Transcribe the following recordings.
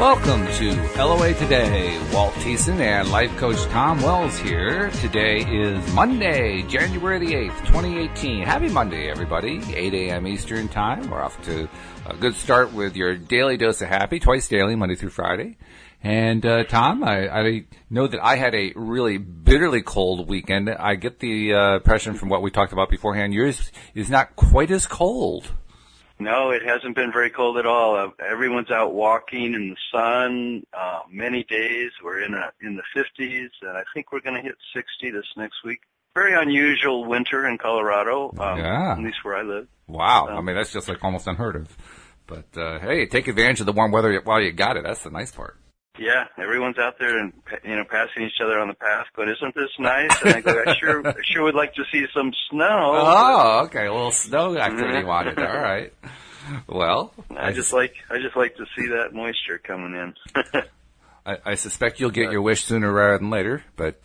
Welcome to LOA Today. Walt Thiessen and life coach Tom Wells here. Today is Monday, January the 8th, 2018. Happy Monday, everybody. 8 a.m. Eastern Time. We're off to a good start with your daily dose of happy, twice daily, Monday through Friday. And Tom, I know that I had a really bitterly cold weekend. I get the impression from what we talked about beforehand, yours is not quite as cold. No, it hasn't been very cold at all. Everyone's out walking in the sun. Many days we're in the 50s, and I think we're going to hit 60 this next week. Very unusual winter in Colorado, at least where I live. Wow, I mean that's just like almost unheard of. But hey, take advantage of the warm weather while you got it. That's the nice part. Yeah, everyone's out there and passing each other on the path. But isn't this nice? And I go, I sure would like to see some snow. Oh, okay, a little snow activity you wanted. All right. Well, I just like to see that moisture coming in. I suspect you'll get your wish sooner rather than later, but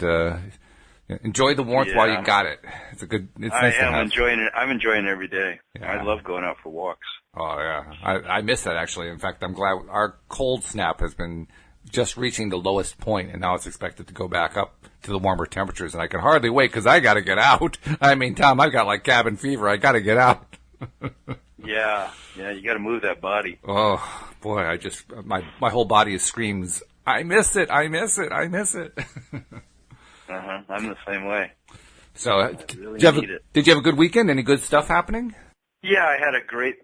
enjoy the warmth while you got it. It's nice to have. Enjoying it. I'm enjoying it every day. Yeah. I love going out for walks. Oh yeah, I miss that actually. In fact, I'm glad our cold snap has been just reaching the lowest point, and now it's expected to go back up to the warmer temperatures, and I can hardly wait because I got to get out. I mean, Tom, I've got like cabin fever. I got to get out. Yeah, you got to move that body. Oh boy, my whole body screams, I miss it, I miss it, I miss it. I'm the same way. So, did you have a good weekend? Any good stuff happening? Yeah, I had a great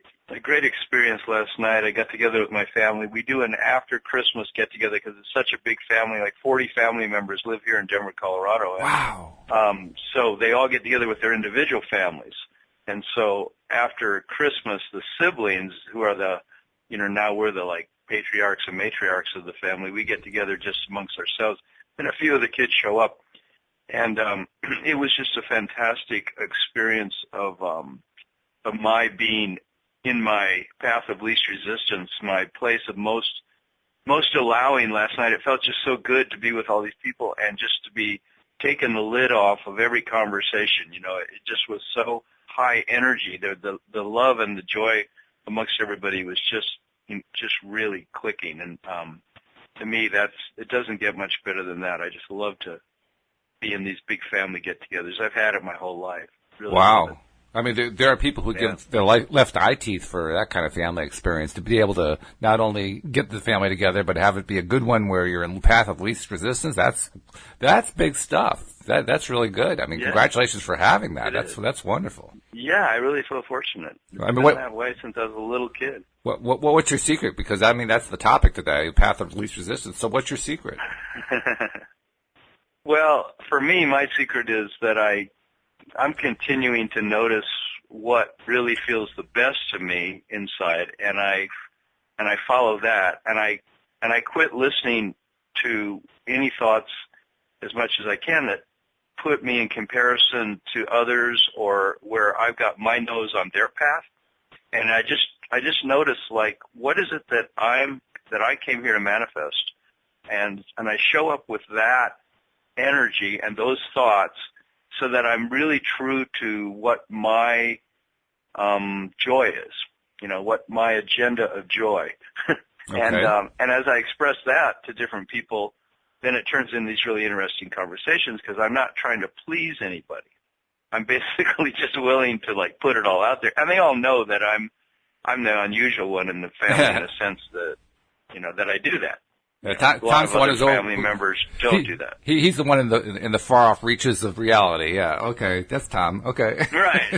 experience last night. I got together with my family. We do an after Christmas get together because it's such a big family. Like 40 family members live here in Denver, Colorado. Wow. So they all get together with their individual families. And so after Christmas, the siblings, who are now we're the like patriarchs and matriarchs of the family, we get together just amongst ourselves. And a few of the kids show up. And it was just a fantastic experience of my being in my path of least resistance, my place of most allowing last night. It felt just so good to be with all these people and just to be taking the lid off of every conversation. It just was so high energy. The love and the joy amongst everybody was just really clicking. And to me, it doesn't get much better than that. I just love to be in these big family get-togethers. I've had it my whole life. Really. Wow. I mean, there are people who give their left eye teeth for that kind of family experience, to be able to not only get the family together, but have it be a good one where you're in the path of least resistance. That's big stuff. That's really good. I mean, congratulations for having that. That's wonderful. Yeah, I really feel fortunate. I mean, I've been that way since I was a little kid. What's your secret? Because I mean, that's the topic today, path of least resistance. So, what's your secret? Well, for me, my secret is that I'm continuing to notice what really feels the best to me inside, and I follow that, and I quit listening to any thoughts as much as I can that put me in comparison to others or where I've got my nose on their path, and I just notice, like, what is it that I came here to manifest, and I show up with that energy and those thoughts, so that I'm really true to what my joy is, what my agenda of joy. Okay. And as I express that to different people, then it turns into these really interesting conversations because I'm not trying to please anybody. I'm basically just willing to like put it all out there, and they all know that I'm the unusual one in the family in a sense that that I do that. Tom's one of family members don't do that. He's the one in the far off reaches of reality. Yeah, okay, that's Tom. Okay. Right.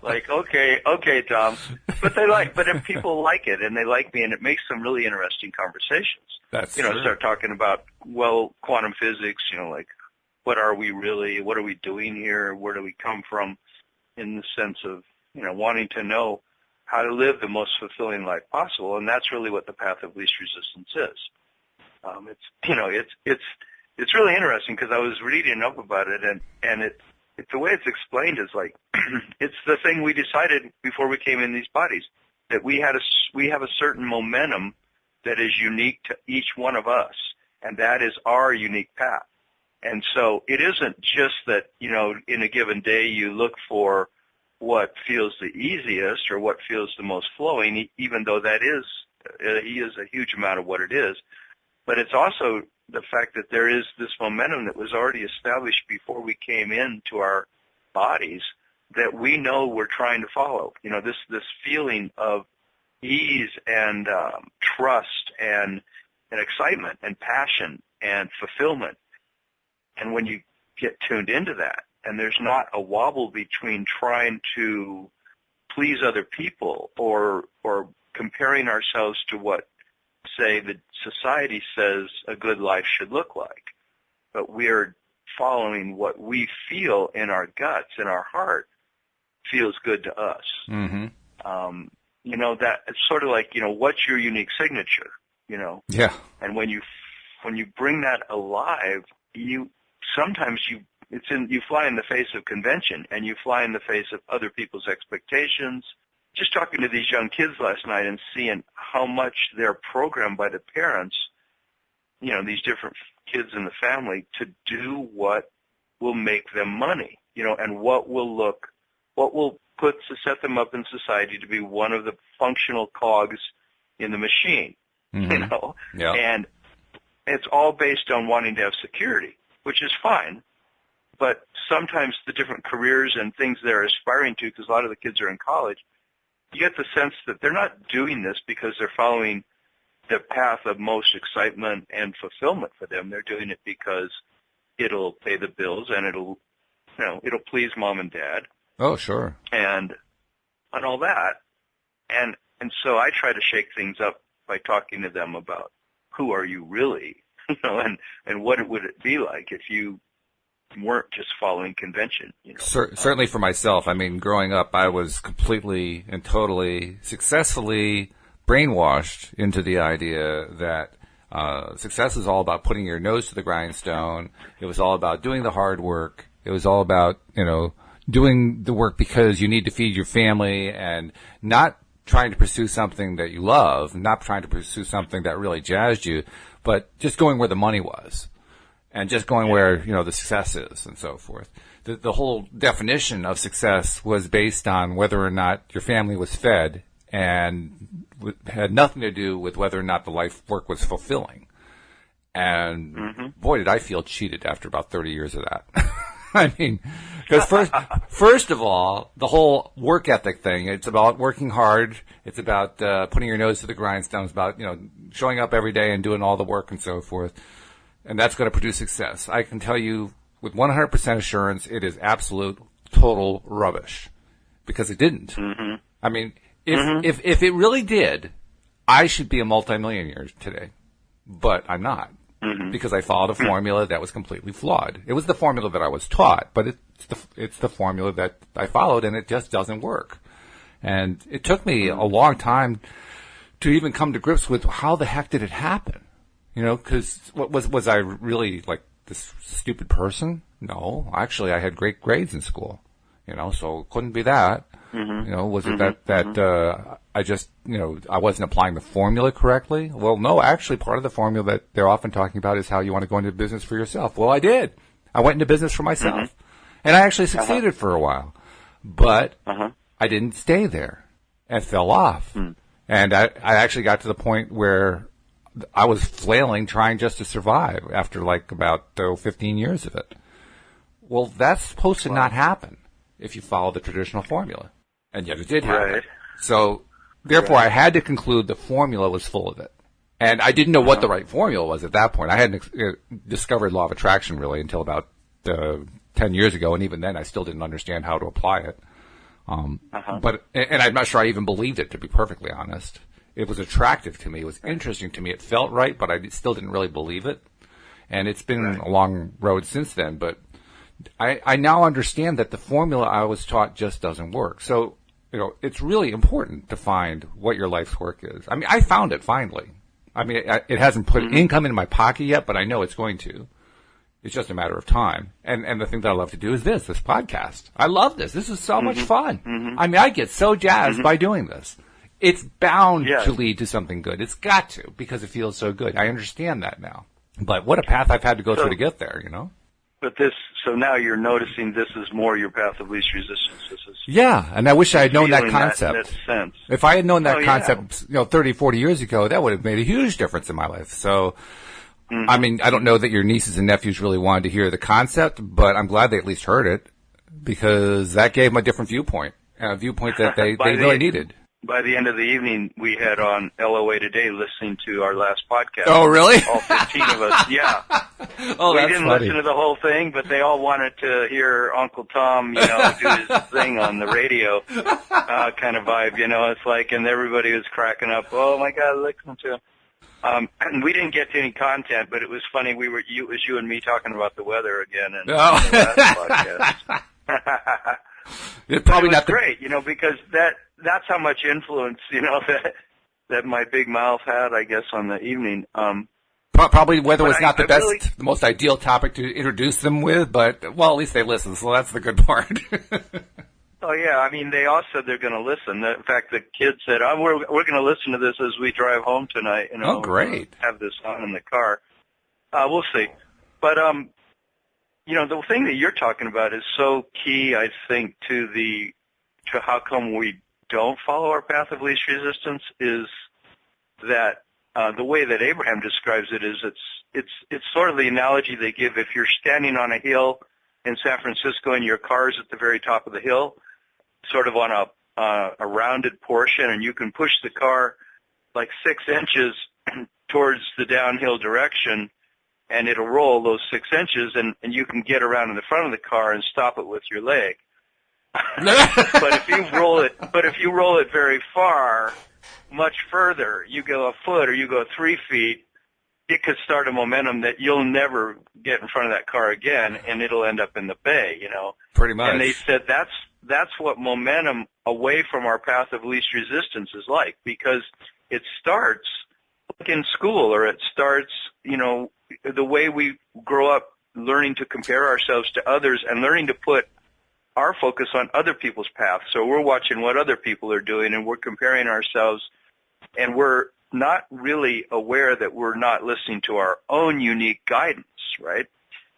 Like, okay, Tom. But if people like it and they like me, and it makes some really interesting conversations. That's true. Start talking about quantum physics. Like, what are we really? What are we doing here? Where do we come from? In the sense of wanting to know how to live the most fulfilling life possible, and that's really what the path of least resistance is. It's really interesting because I was reading up about it, and it's the way it's explained is like it's the thing we decided before we came in these bodies, that we have a certain momentum that is unique to each one of us, and that is our unique path. And so it isn't just that in a given day you look for what feels the easiest or what feels the most flowing, even though that is He is a huge amount of what it is. But it's also the fact that there is this momentum that was already established before we came into our bodies that we know we're trying to follow. You know, this feeling of ease and trust and excitement and passion and fulfillment. And when you get tuned into that, and there's not a wobble between trying to please other people or comparing ourselves to what, say, the society says a good life should look like, but we're following what we feel in our guts, in our heart, feels good to us. Mm-hmm. You know, that it's sort of like, you know, what's your unique signature, you know? Yeah. And when you bring that alive, sometimes you fly in the face of convention, and you fly in the face of other people's expectations. Just talking to these young kids last night and seeing how much they're programmed by the parents, you know, these different kids in the family, to do what will make them money, you know, and what will set them up in society to be one of the functional cogs in the machine, mm-hmm. you know? Yeah. And it's all based on wanting to have security, which is fine. But sometimes the different careers and things they're aspiring to, because a lot of the kids are in college, you get the sense that they're not doing this because they're following the path of most excitement and fulfillment for them. They're doing it because it'll pay the bills and it'll please mom and dad. Oh, sure. And all that. And so I try to shake things up by talking to them about who are you really, you know, and what would it be like if you weren't just following convention, you know. Certainly for myself. I mean, growing up, I was completely and totally successfully brainwashed into the idea that success is all about putting your nose to the grindstone. It was all about doing the hard work. It was all about, you know, doing the work because you need to feed your family, and not trying to pursue something that you love, not trying to pursue something that really jazzed you, but just going where the money was. And just going where, you know, the success is and so forth. The whole definition of success was based on whether or not your family was fed, and had nothing to do with whether or not the life work was fulfilling. And mm-hmm. boy, did I feel cheated after about 30 years of that. I mean, because first of all, the whole work ethic thing, it's about working hard. It's about putting your nose to the grindstone. It's about, you know, showing up every day and doing all the work and so forth. And that's going to produce success. I can tell you with 100% assurance it is absolute, total rubbish. Because it didn't. Mm-hmm. I mean, if it really did, I should be a multimillionaire today. But I'm not. Mm-hmm. Because I followed a formula that was completely flawed. It was the formula that I was taught, but it's the formula that I followed, and it just doesn't work. And it took me a long time to even come to grips with how the heck did it happen. You know, because was I really like this stupid person? No, actually, I had great grades in school. You know, so it couldn't be that. Mm-hmm. You know, was it that I just, you know, I wasn't applying the formula correctly? Well, no, actually, part of the formula that they're often talking about is how you want to go into business for yourself. Well, I did. I went into business for myself, and I actually succeeded for a while, but I didn't stay there and fell off, and I actually got to the point where I was flailing, trying just to survive after like about 15 years of it. Well, that's supposed to not happen if you follow the traditional formula. And yet it did happen. Right. So, therefore, I had to conclude the formula was full of it. And I didn't know what the right formula was at that point. I hadn't discovered law of attraction really until about 10 years ago, and even then I still didn't understand how to apply it. But I'm not sure I even believed it, to be perfectly honest. It was attractive to me. It was interesting to me. It felt right, but I still didn't really believe it. And it's been a long road since then. But I now understand that the formula I was taught just doesn't work. So, you know, it's really important to find what your life's work is. I mean, I found it finally. I mean, it hasn't put income in my pocket yet, but I know it's going to. It's just a matter of time. And the thing that I love to do is this podcast. I love this. This is so much fun. I mean, I get so jazzed by doing this. It's bound to lead to something good. It's got to, because it feels so good. I understand that now. But what a path I've had to go through to get there, you know? so now you're noticing this is more your path of least resistance. This is Yeah, and I wish I had known that feeling concept. that sense. If I had known that Oh, yeah. concept, 30, 40 years ago, that would have made a huge difference in my life. So, I mean, I don't know that your nieces and nephews really wanted to hear the concept, but I'm glad they at least heard it, because that gave them a different viewpoint, a viewpoint that they really needed. By the end of the evening, we had on LOA Today listening to our last podcast. Oh, really? All 15 of us, yeah. Oh, We that's didn't funny. listen to the whole thing, but they all wanted to hear Uncle Tom, do his thing on the radio, kind of vibe, It's like, and everybody was cracking up. Oh my God, listen to him. And we didn't get to any content, but it was funny. It was you and me talking about the weather again in the last podcast. It's probably it was not great, because that's how much influence, that my big mouth had, I guess, on the evening. Probably weather was But not the I best, really- the most ideal topic to introduce them with, but, well, at least they listened, so that's the good part. Oh yeah, I mean, they all said they're going to listen. In fact, the kids said, "Oh, we're going to listen to this as we drive home tonight." Oh, great. Have this on in the car. We'll see, but the thing that you're talking about is so key, I think, to how come we don't follow our path of least resistance is that the way that Abraham describes it is it's sort of the analogy they give if you're standing on a hill in San Francisco and your car's at the very top of the hill, sort of on a rounded portion, and you can push the car like 6 inches towards the downhill direction, and it'll roll those 6 inches, and you can get around in the front of the car and stop it with your leg. But if you roll it very far, much further, you go a foot or you go 3 feet, it could start a momentum that you'll never get in front of that car again, and it'll end up in the bay, Pretty much. And they said that's what momentum away from our path of least resistance is like, because it starts like in school, or it starts, the way we grow up learning to compare ourselves to others and learning to put our focus on other people's paths. So we're watching what other people are doing, and we're comparing ourselves, and we're not really aware that we're not listening to our own unique guidance, right?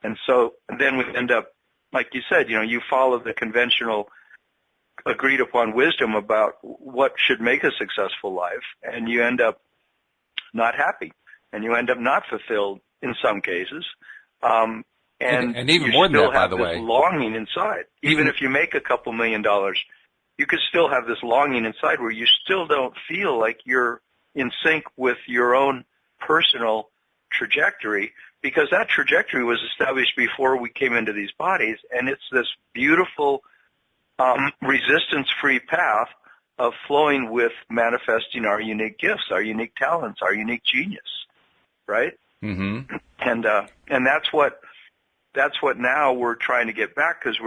And so then we end up, like you said, you follow the conventional agreed upon wisdom about what should make a successful life, and you end up not happy, and you end up not fulfilled in some cases. And even you more than still that, by have the this way. longing inside. Even if you make a couple $1 million, you could still have this longing inside where you still don't feel like you're in sync with your own personal trajectory, because that trajectory was established before we came into these bodies, and it's this beautiful resistance-free path of flowing with manifesting our unique gifts, our unique talents, our unique genius, right? Mm-hmm. And that's what now we're trying to get back, because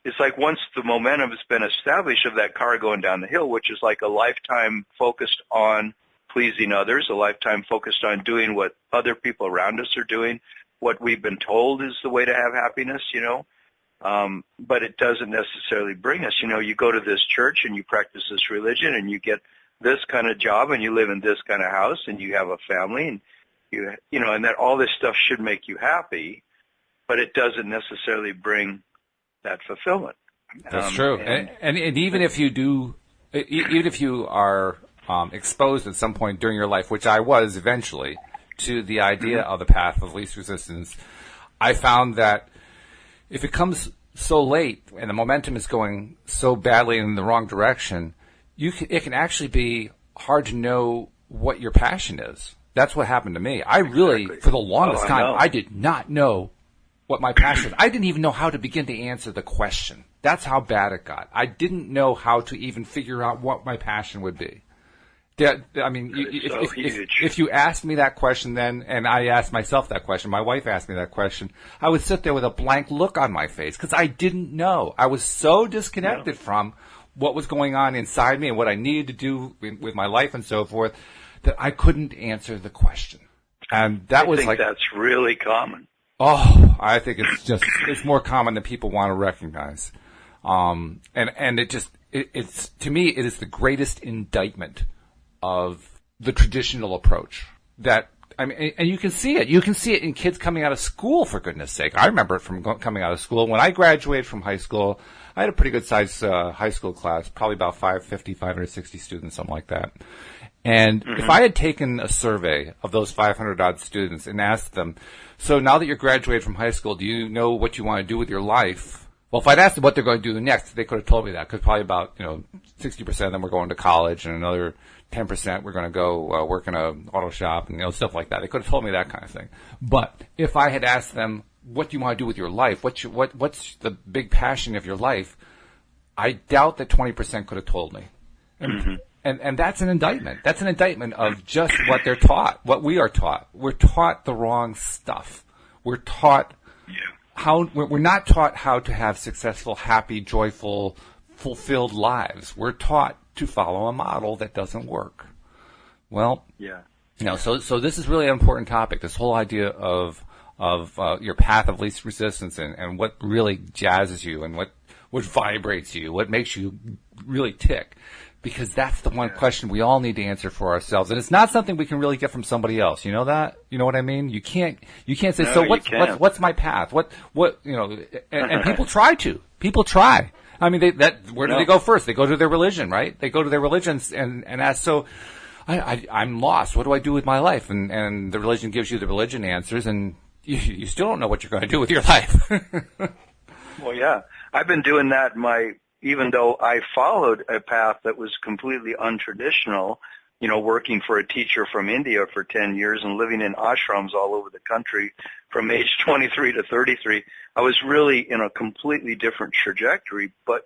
it's like once the momentum has been established of that car going down the hill, which is like a lifetime focused on pleasing others, a lifetime focused on doing what other people around us are doing, what we've been told is the way to have happiness, but it doesn't necessarily bring us. You go to this church and you practice this religion and you get this kind of job and you live in this kind of house and you have a family and and that all this stuff should make you happy, but it doesn't necessarily bring that fulfillment. That's true. And even if you do, even if you are exposed at some point during your life, which I was eventually, to the idea of the path of least resistance, I found that if it comes so late and the momentum is going so badly in the wrong direction, it can actually be hard to know what your passion is. That's what happened to me. I really, for the longest time, I did not know what my passion was. I didn't even know how to begin to answer the question. That's how bad it got. I didn't know how to even figure out what my passion would be. I mean, if you asked me that question then, and I asked myself that question, my wife asked me that question, I would sit there with a blank look on my face because I didn't know. I was so disconnected from what was going on inside me and what I needed to do with my life and so forth that I couldn't answer the question. And that was like... I think that's really common. Oh, I think it's more common than people want to recognize. And it's to me, it is the greatest indictment of the traditional approach that I mean, and you can see it. You can see it in kids coming out of school, for goodness sake. I remember it from coming out of school. When I graduated from high school, I had a pretty good sized high school class, probably about 560 students, something like that. And if I had taken a survey of those 500 odd students and asked them, so now that you're graduated from high school, do you know what you want to do with your life? Well, if I'd asked them what they're going to do next, they could have told me that, because probably about 60% of them were going to college, and another 10% were going to go work in a auto shop and stuff like that. They could have told me that kind of thing. But if I had asked them, what do you want to do with your life? What's the big passion of your life? I doubt that 20% could have told me. And that's an indictment. That's an indictment of just what they're taught, what we are taught. We're taught the wrong stuff. We're taught we're not taught how to have successful, happy, joyful, fulfilled lives. We're taught to follow a model that doesn't work. Well, so this is really an important topic. This whole idea of your path of least resistance and what really jazzes you and what vibrates you, what makes you really tick. Because that's the one question we all need to answer for ourselves, and it's not something we can really get from somebody else. You know that? You know what I mean? You can't say, no, so what's my path? And people try to. People try. I mean, where do they go first? They go to their religion, right? They go to their religions and ask, so I'm lost. What do I do with my life? And the religion gives you the religion answers, and you still don't know what you're going to do with your life. Well, yeah. I've been doing that even though I followed a path that was completely untraditional, working for a teacher from India for 10 years and living in ashrams all over the country from age 23 to 33. I was really in a completely different trajectory, but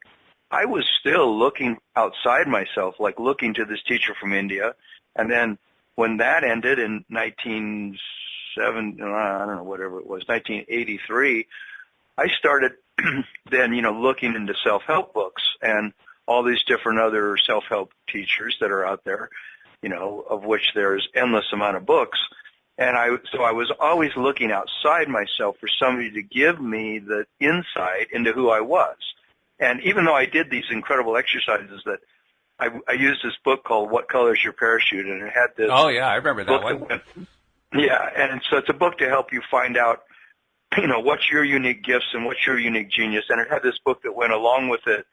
I was still looking outside myself, like looking to this teacher from India. And then when that ended in 1983, I started then, looking into self-help books and all these different other self-help teachers that are out there, of which there's endless amount of books. And so I was always looking outside myself for somebody to give me the insight into who I was. And even though I did these incredible exercises that I used this book called What Color Is Your Parachute, and it had this. Oh, yeah, I remember that one. And so it's a book to help you find out what's your unique gifts and what's your unique genius. And it had this book that went along with it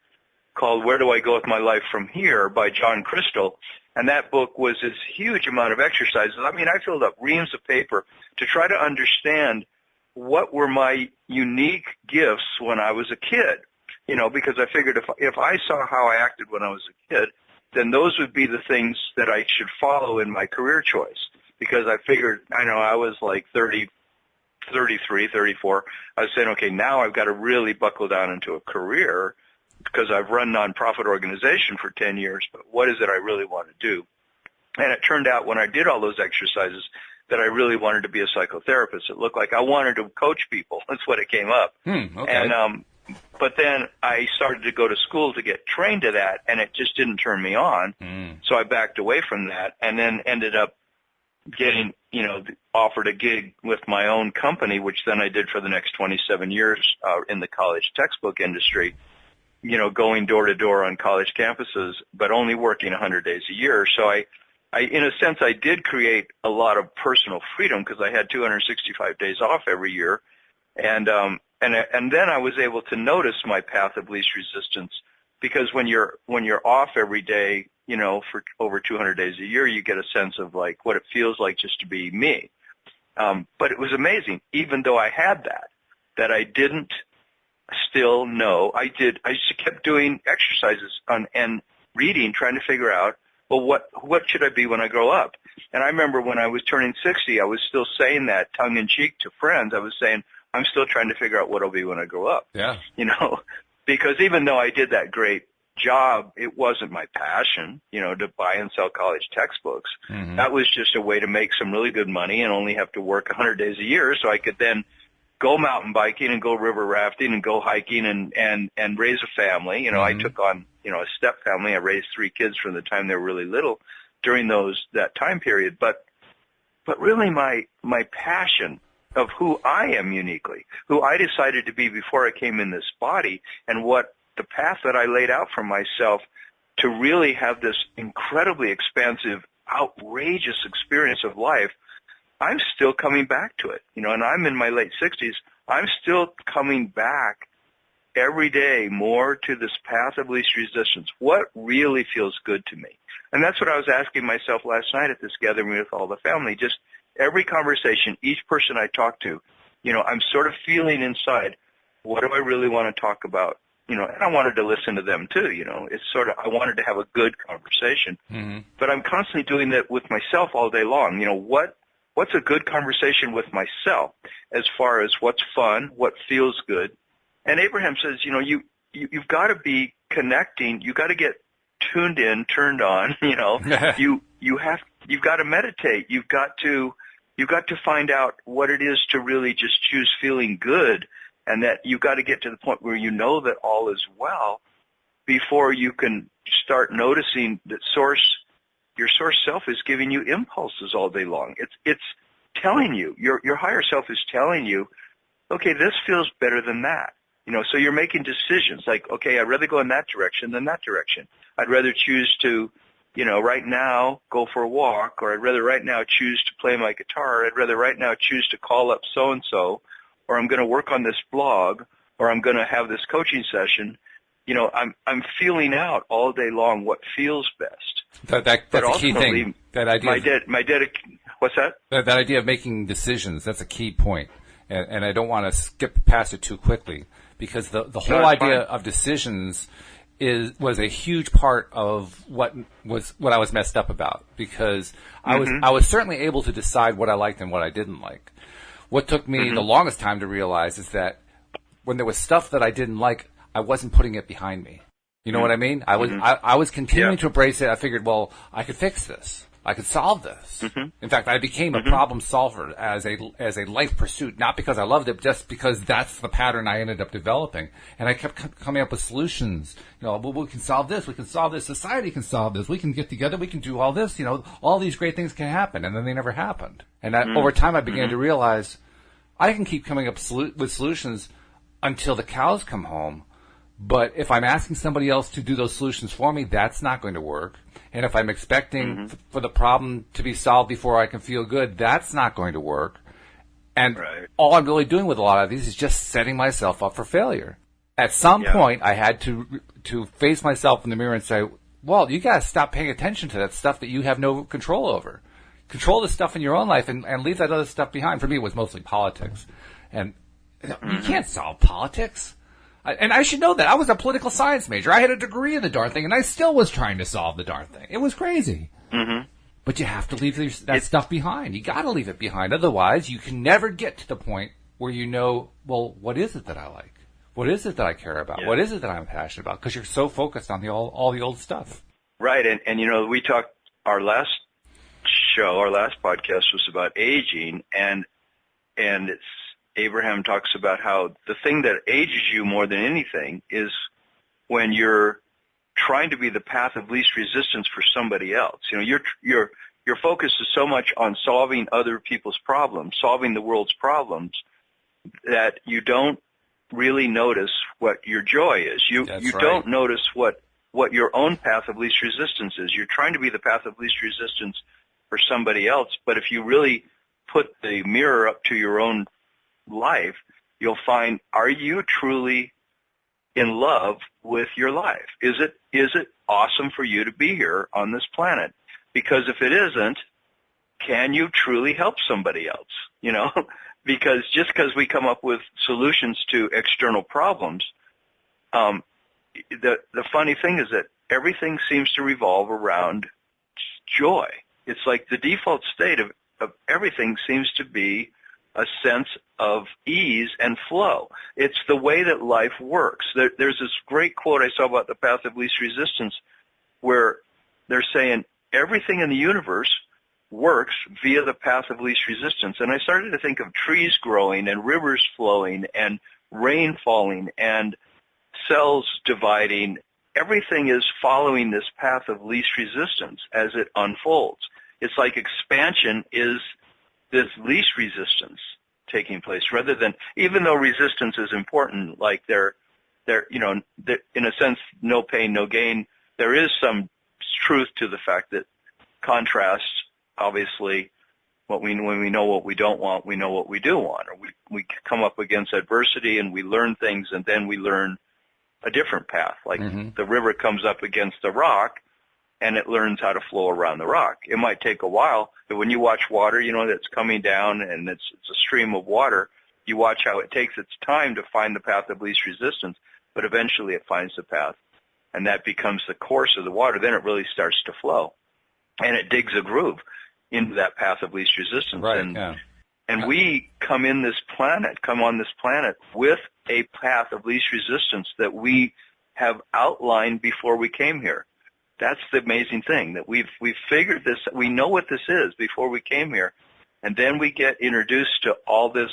called Where Do I Go With My Life From Here by John Crystal. And that book was this huge amount of exercises. I mean, I filled up reams of paper to try to understand what were my unique gifts when I was a kid, because I figured if I saw how I acted when I was a kid, then those would be the things that I should follow in my career choice. Because I figured, I was like 33, 34, I was saying, okay, now I've got to really buckle down into a career because I've run nonprofit organization for 10 years, but what is it I really want to do? And it turned out when I did all those exercises that I really wanted to be a psychotherapist. It looked like I wanted to coach people. That's what it came up. Okay. And, but then I started to go to school to get trained to that, and it just didn't turn me on. So I backed away from that and then ended up getting, offered a gig with my own company, which then I did for the next 27 years in the college textbook industry, going door to door on college campuses, but only working 100 days a year. So I, in a sense, I did create a lot of personal freedom because I had 265 days off every year. And then I was able to notice my path of least resistance, because when you're off every day, for over 200 days a year, you get a sense of like what it feels like just to be me. But it was amazing, even though I had that I didn't still know. I just kept doing exercises and reading, trying to figure out, well, what should I be when I grow up? And I remember when I was turning 60, I was still saying that tongue in cheek to friends. I was saying, I'm still trying to figure out what I'll be when I grow up. Yeah. Because even though I did that great job, it wasn't my passion, to buy and sell college textbooks. Mm-hmm. That was just a way to make some really good money and only have to work 100 days a year so I could then go mountain biking and go river rafting and go hiking and raise a family. I took on, a step family. I raised 3 kids from the time they were really little during that time period. But really my passion of who I am uniquely, who I decided to be before I came in this body, and what the path that I laid out for myself to really have this incredibly expansive, outrageous experience of life, I'm still coming back to it, you know, and I'm in my late 60s. I'm still coming back every day more to this path of least resistance. What really feels good to me? And that's what I was asking myself last night at this gathering with all the family. Just every conversation, each person I talk to, you know, I'm sort of feeling inside, what do I really want to talk about? You know, and I wanted to listen to them too, you know. It's sort of, I wanted to have a good conversation. Mm-hmm. But I'm constantly doing that with myself all day long. You know, what's a good conversation with myself as far as what's fun, what feels good? And Abraham says, you know, you've got to be connecting. You've got to get tuned in, turned on. You know, you've got to meditate. You've got to find out what it is to really just choose feeling good, and that you've got to get to the point where you know that all is well before you can start noticing that your source self is giving you impulses all day long. It's telling you, your higher self is telling you, okay, this feels better than that. You know, so you're making decisions like, okay, I'd rather go in that direction than that direction. I'd rather choose to, you know, right now go for a walk, or I'd rather right now choose to play my guitar. I'd rather right now choose to call up so-and-so, or I'm going to work on this blog, or I'm going to have this coaching session. You know, I'm feeling out all day long what feels best. That's a key thing. That idea. What's that? That idea of making decisions. That's a key point, and I don't want to skip past it too quickly, because the whole idea of decisions was a huge part of what I was messed up about, because I was certainly able to decide what I liked and what I didn't like. What took me the longest time to realize is that when there was stuff that I didn't like, I wasn't putting it behind me. You know what I mean? I was continuing to embrace it. I figured, well, I could fix this. I could solve this. In fact, I became a problem solver as a life pursuit, not because I loved it, just because that's the pattern I ended up developing. And I kept coming up with solutions. You know, well, we can solve this. We can solve this. Society can solve this. We can get together. We can do all this. You know, all these great things can happen. And then they never happened. And over time, I began to realize I can keep coming up with solutions until the cows come home. But if I'm asking somebody else to do those solutions for me, that's not going to work. And if I'm expecting for the problem to be solved before I can feel good, that's not going to work. And all I'm really doing with a lot of these is just setting myself up for failure. At some point, I had to face myself in the mirror and say, well, you got to stop paying attention to that stuff that you have no control over. Control the stuff in your own life and leave that other stuff behind. For me, it was mostly politics. And you can't solve politics. And I should know that. I was a political science major. I had a degree in the darn thing, and I still was trying to solve the darn thing. It was crazy. But you have to leave that stuff behind. You got to leave it behind. Otherwise, you can never get to the point where you know, well, what is it that I like? What is it that I care about? What is it that I'm passionate about? Because you're so focused on all the old stuff. Right. And you know, we talked, our last podcast was about aging, and it's, Abraham talks about how the thing that ages you more than anything is when you're trying to be the path of least resistance for somebody else. You know, your focus is so much on solving other people's problems, solving the world's problems, that you don't really notice what your joy is. You don't notice what your own path of least resistance is. You're trying to be the path of least resistance for somebody else, but if you really put the mirror up to your own life, you'll find, are you truly in love with your life? Is it awesome for you to be here on this planet? Because if it isn't, can you truly help somebody else? You know, because just because we come up with solutions to external problems, the funny thing is that everything seems to revolve around joy. It's like the default state of everything seems to be a sense of ease and flow. It's the way that life works. There's this great quote I saw about the path of least resistance where they're saying everything in the universe works via the path of least resistance. And I started to think of trees growing and rivers flowing and rain falling and cells dividing. Everything is following this path of least resistance as it unfolds. It's like expansion is this least resistance taking place, rather than, even though resistance is important, like you know, in a sense, no pain, no gain, there is some truth to the fact that contrast obviously When we know what we don't want, we know what we do want. Or we come up against adversity and we learn things, and then we learn a different path. Like the river comes up against a rock, and it learns how to flow around the rock. It might take a while, but when you watch water, you know that's coming down and it's a stream of water. You watch how it takes its time to find the path of least resistance, but eventually it finds the path, and that becomes the course of the water. Then it really starts to flow, and it digs a groove into that path of least resistance. Right, and we come on this planet with a path of least resistance that we have outlined before we came here. That's the amazing thing, that we've figured this, we know what this is before we came here, and then we get introduced to all this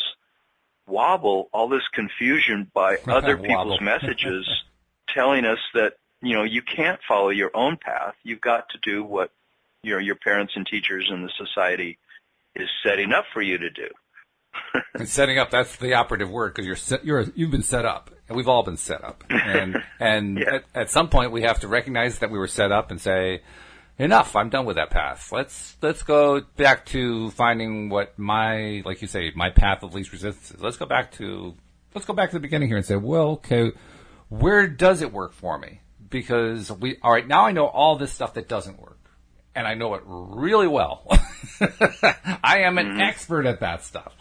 wobble, all this confusion by other people's messages telling us that, you know, you can't follow your own path. You've got to do what your parents and teachers and the society is setting up for you to do. And setting up, that's the operative word, because you've been set up, and we've all been set up. And Yeah. at some point we have to recognize that we were set up and say, enough, I'm done with that path. Let's go back to finding what like you say, my path of least resistance is. Let's go back to the beginning here and say, well, okay, where does it work for me? Because all right, now I know all this stuff that doesn't work, and I know it really well. I am an expert at that stuff.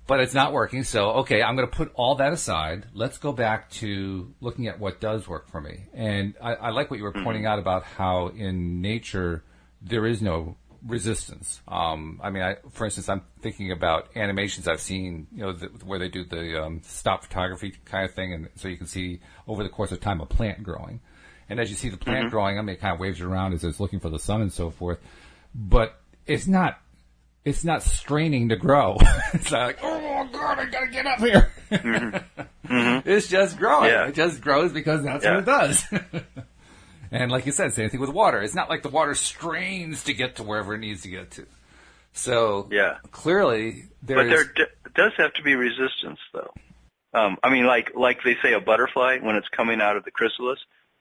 But it's not working, so, okay, I'm going to put all that aside. Let's go back to looking at what does work for me. And I like what you were pointing out about how in nature there is no resistance. I mean, for instance, I'm thinking about animations I've seen, you know, where they do the stop photography kind of thing, and so you can see over the course of time a plant growing. And as you see the plant growing, I mean, it kind of waves around as it's looking for the sun and so forth. But it's not straining to grow. It's not like, oh, God, I got to get up here. It's just growing. Yeah. It just grows because that's what it does. And like you said, same thing with water. It's not like the water strains to get to wherever it needs to get to. So clearly there does have to be resistance, though. I mean, like they say a butterfly, when it's coming out of the chrysalis,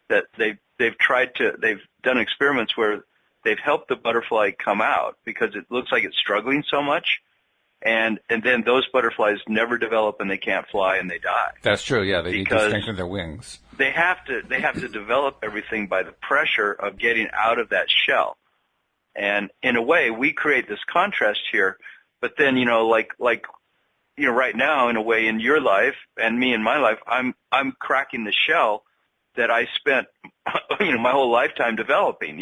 that they've done experiments where they've helped the butterfly come out because it looks like it's struggling so much, and then those butterflies never develop and they can't fly and they die. That's true. Yeah, they need to strengthen their wings. They have to develop everything by the pressure of getting out of that shell. And in a way, we create this contrast here. But then, like right now, in a way, in your life and me in my life, I'm cracking the shell that I spent, my whole lifetime developing.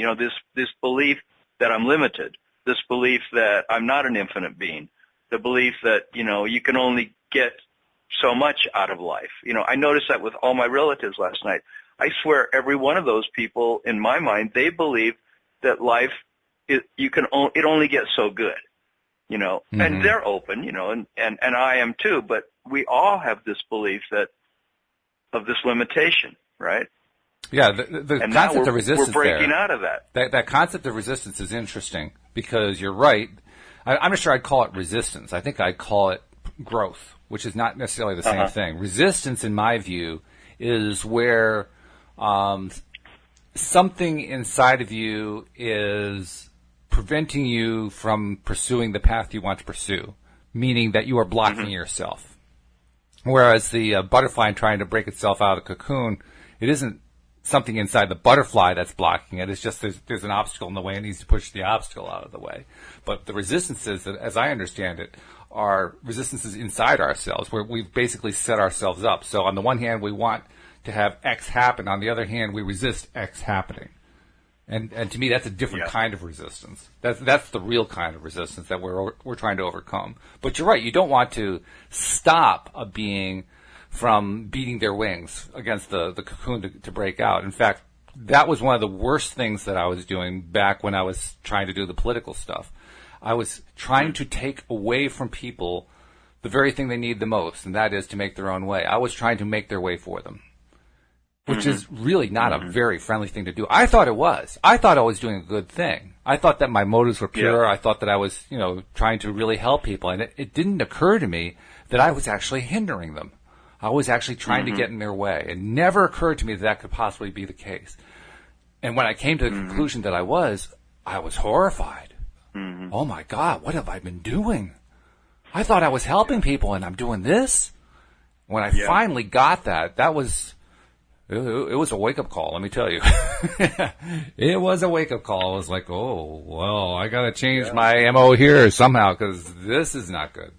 This belief that I'm limited, this belief that I'm not an infinite being, the belief that, you can only get so much out of life. I noticed that with all my relatives last night. I swear every one of those people, in my mind, they believe that life, it only gets so good, and they're open, and I am too, but we all have this belief of this limitation. Right? Yeah, the concept of resistance. We're breaking out of that. That concept of resistance is interesting because you're right. I'm not sure I'd call it resistance. I think I'd call it growth, which is not necessarily the same thing. Resistance, in my view, is where something inside of you is preventing you from pursuing the path you want to pursue, meaning that you are blocking yourself. Whereas the butterfly trying to break itself out of the cocoon, it isn't something inside the butterfly that's blocking it. It's just there's an obstacle in the way. It needs to push the obstacle out of the way. But the resistances, as I understand it, are resistances inside ourselves, where we've basically set ourselves up. So on the one hand, we want to have X happen. On the other hand, we resist X happening. And to me, that's a different kind of resistance. That's the real kind of resistance that we're trying to overcome. But you're right. You don't want to stop a being from beating their wings against the cocoon to break out. In fact, that was one of the worst things that I was doing back when I was trying to do the political stuff. I was trying to take away from people the very thing they need the most, and that is to make their own way. I was trying to make their way for them, which is really not a very friendly thing to do. I thought it was. I thought I was doing a good thing. I thought that my motives were pure. Yeah. I thought that I was, trying to really help people, and it didn't occur to me that I was actually hindering them. I was actually trying to get in their way. It never occurred to me that could possibly be the case. And when I came to the conclusion that I was horrified. Oh my God, what have I been doing? I thought I was helping people and I'm doing this. When I finally got that, it was a wake-up call, let me tell you. It was a wake-up call. I was like, oh, well, I got to change my MO here somehow because this is not good.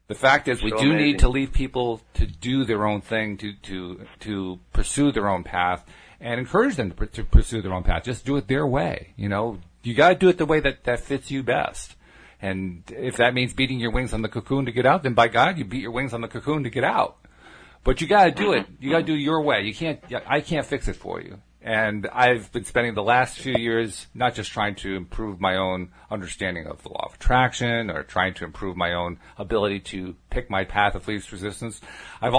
The fact is we do need to leave people to do their own thing, to pursue their own path, and encourage them to pursue their own path. Just do it their way. You know, you got to do it the way that fits you best. And if that means beating your wings on the cocoon to get out, then by God, you beat your wings on the cocoon to get out. But you got to do it. You got to do it your way. I can't fix it for you. And I've been spending the last few years not just trying to improve my own understanding of the law of attraction or trying to improve my own ability to pick my path of least resistance. Up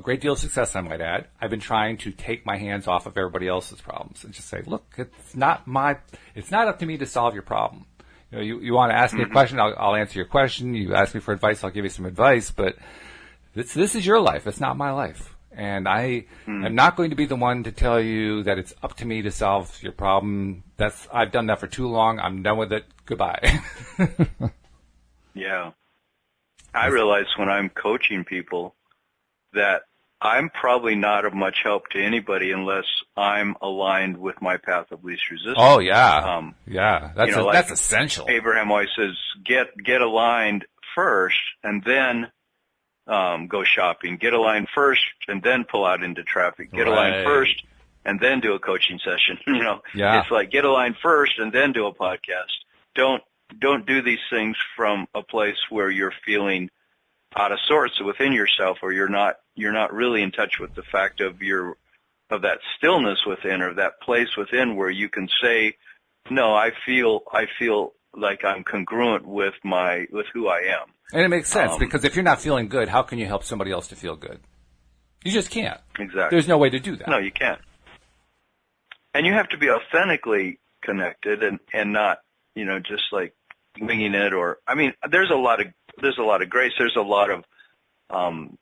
great deal of success, I might add, I've been trying to take my hands off of everybody else's problems and just say, look, it's not up to me to solve your problem. You know, you want to ask me a question, I'll answer your question. You ask me for advice, I'll give you some advice, but this is your life. It's not my life. And I am not going to be the one to tell you that it's up to me to solve your problem. I've done that for too long. I'm done with it. Goodbye. Yeah. I realize when I'm coaching people that I'm probably not of much help to anybody unless I'm aligned with my path of least resistance. Oh, yeah. That's essential. Abraham always says, get aligned first and then go shopping. Get aligned first and then pull out into traffic. Get aligned first and then do a coaching session. It's like get aligned first and then do a podcast. Don't do these things from a place where you're feeling out of sorts within yourself, or you're not really in touch with the fact of that stillness within, or that place within where you can say, no, I feel like I'm congruent with who I am. And it makes sense because if you're not feeling good, how can you help somebody else to feel good? You just can't. Exactly. There's no way to do that. No, you can't. And you have to be authentically connected and not, just like winging it, there's a lot of grace. There's a lot of